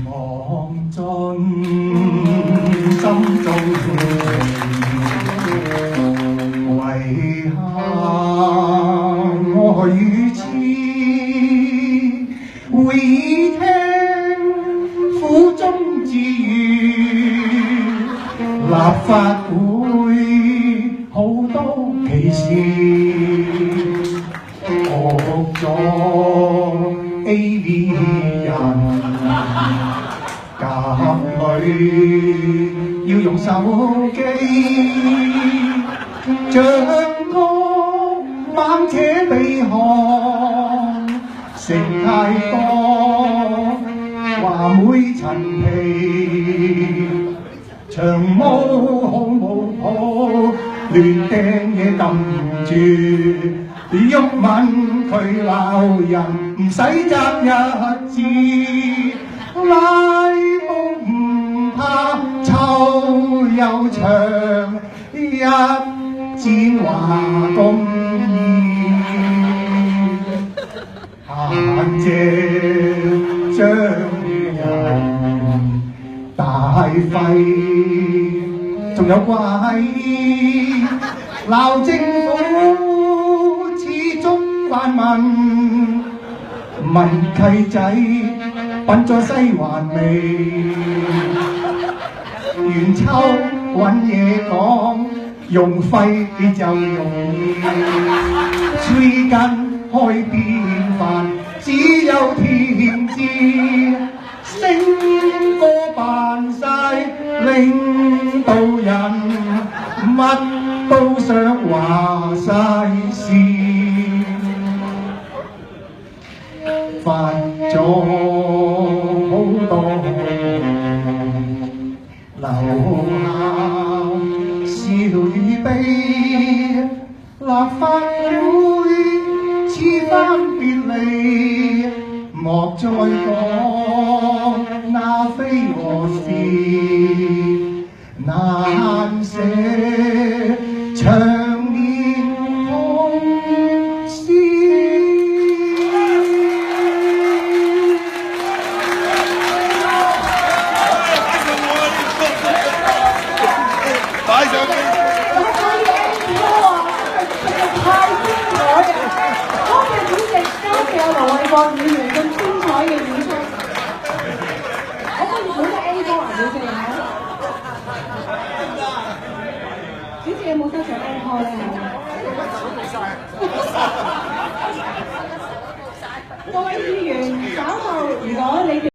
望盡心中情，為何我如此會耳聽苦中之語？立法會好多歧視，學咗 AV 人。監裏要用手機，像個猛且鼻鼾，食太多話會陳皮，長毛好冇譜，亂掟嘢撳住，鬱問佢鬧人唔使爭一字。拉布唔怕臭又長，一戰話公義，閒借將人大廢，仲有怪鬧政府始終泛民，問契仔品咗西環味，元秋揾嘢講，用廢就容易，吹筋開變飯，只有填字，星哥扮晒領導人，乜都想話晒事。發咗好多留下笑與悲，立法會似番別離，莫再講那非和是，難捨長年空思。擺上去。太精彩嘅，多謝主席，多謝盧偉國議員咁精彩嘅演出。我可以數個 A 歌啊，主席主席有冇得上 A 歌咧？各位議員，稍後如果你哋